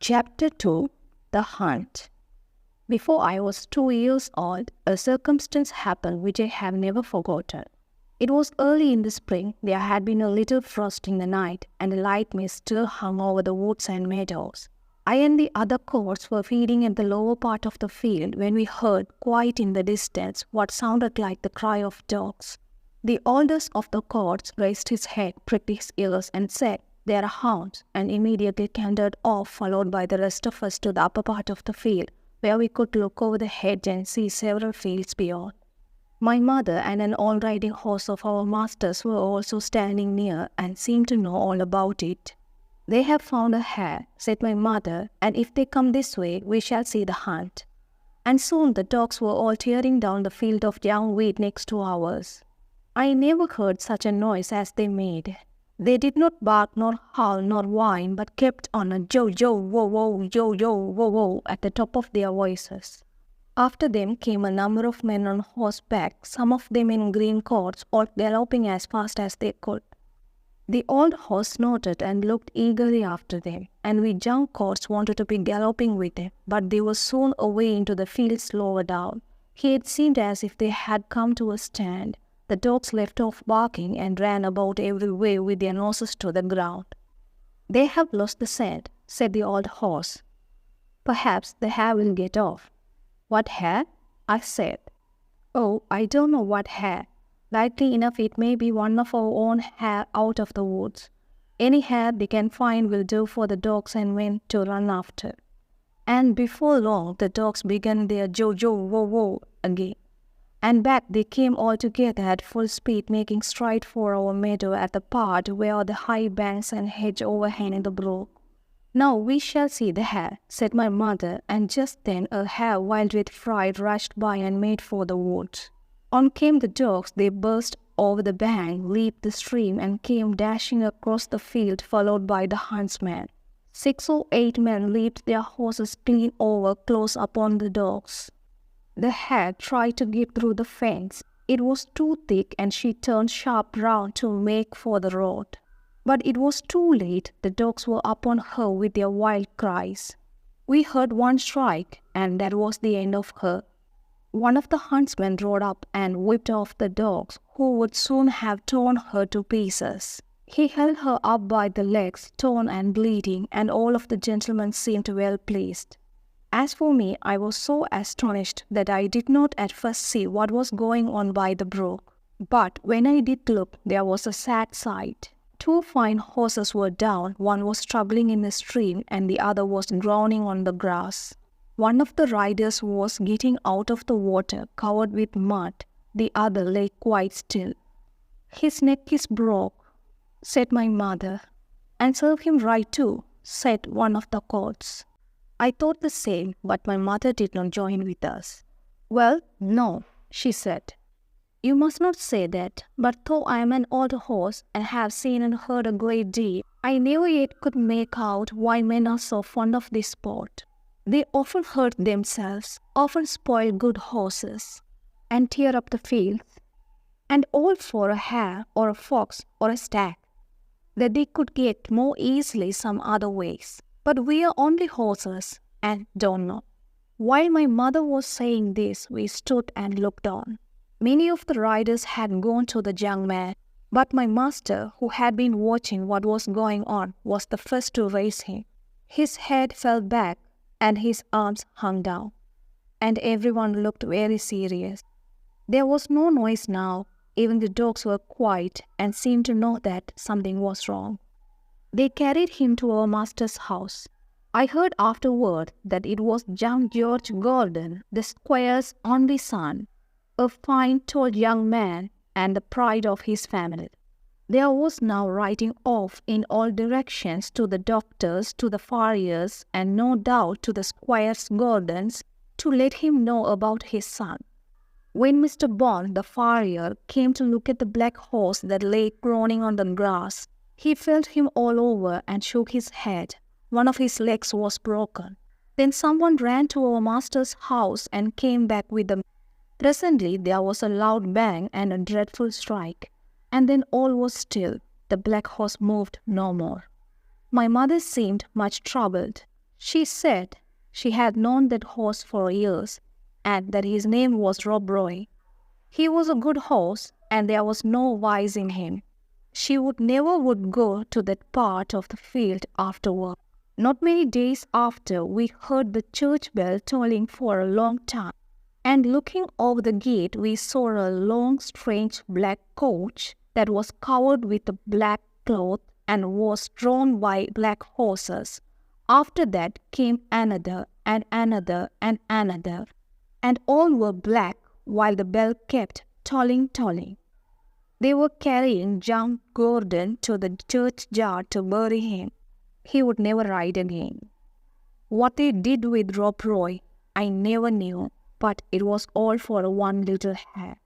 Chapter 2 The Hunt. Before I was 2 years old, a circumstance happened which I have never forgotten. It was early in the spring. There had been a little frost in the night, and a light mist still hung over the woods and meadows. I and the other colts were feeding at the lower part of the field when we heard, quite in the distance, what sounded like the cry of dogs. The oldest of the colts raised his head, pricked his ears, and said, "There are hounds," and immediately cantered off, followed by the rest of us to the upper part of the field, where we could look over the hedge and see several fields beyond. My mother and an old riding horse of our master's were also standing near and seemed to know all about it. "They have found a hare," said my mother, "and if they come this way, we shall see the hunt." And soon the dogs were all tearing down the field of young wheat next to ours. I never heard such a noise as they made. They did not bark nor howl nor whine, but kept on a jo-jo, wo-wo, jo-jo, wo-wo at the top of their voices. After them came a number of men on horseback, some of them in green coats, all galloping as fast as they could. The old horse snorted and looked eagerly after them, and we young colts wanted to be galloping with them, but they were soon away into the fields lower down. It seemed as if they had come to a stand. The dogs left off barking and ran about everywhere with their noses to the ground. "They have lost the scent," said the old horse. "Perhaps the hare will get off." "What hare?" I said. "Oh, I don't know what hare. Likely enough it may be one of our own hare out of the woods. Any hare they can find will do for the dogs and men to run after." And before long the dogs began their jo-jo, wo-wo again. And back they came all together at full speed, making straight for our meadow at the part where the high banks and hedge overhang the brook. "Now we shall see the hare," said my mother, and just then a hare, wild with fright, rushed by and made for the woods. On came the dogs. They burst over the bank, leaped the stream, and came dashing across the field, followed by the huntsman. 6 or 8 men leaped their horses clean over, close upon the dogs. The hare tried to get through the fence. It was too thick, and she turned sharp round to make for the road. But it was too late. The dogs were upon her with their wild cries. We heard one strike, and that was the end of her. One of the huntsmen rode up and whipped off the dogs, who would soon have torn her to pieces. He held her up by the legs, torn and bleeding, and all of the gentlemen seemed well pleased. As for me, I was so astonished that I did not at first see what was going on by the brook. But when I did look, there was a sad sight. 2 fine horses were down. One was struggling in the stream, and the other was drowning on the grass. One of the riders was getting out of the water, covered with mud. The other lay quite still. "His neck is broke," said my mother. "And serve him right too," said one of the colts. I thought the same, but my mother did not join with us. "Well, no," she said. "You must not say that, but though I am an old horse and have seen and heard a great deal, I never yet could make out why men are so fond of this sport. They often hurt themselves, often spoil good horses, and tear up the fields, and all for a hare or a fox or a stag, that they could get more easily some other ways. But we are only horses and don't know." While my mother was saying this, we stood and looked on. Many of the riders had gone to the young man, but my master, who had been watching what was going on, was the first to raise him. His head fell back and his arms hung down, and everyone looked very serious. There was no noise now. Even the dogs were quiet and seemed to know that something was wrong. They carried him to our master's house. I heard afterward that it was young George Gordon, the squire's only son, a fine, tall young man, and the pride of his family. There was now riding off in all directions to the doctors, to the farriers, and no doubt to the squire's Gordons, to let him know about his son. When Mr. Bond, the farrier, came to look at the black horse that lay groaning on the grass, he felt him all over and shook his head. One of his legs was broken. Then someone ran to our master's house and came back with them. Presently there was a loud bang and a dreadful strike, and then all was still. The black horse moved no more. My mother seemed much troubled. She said she had known that horse for years, and that his name was Rob Roy. He was a good horse, and there was no vice in him. She would never go to that part of the field after work. Not many days after, we heard the church bell tolling for a long time, and looking over the gate, we saw a long, strange black coach that was covered with a black cloth and was drawn by black horses. After that came another, and another, and another, and all were black, while the bell kept tolling. They were carrying John Gordon to the churchyard to bury him. He would never ride again. What they did with Rob Roy, I never knew, but it was all for one little hare.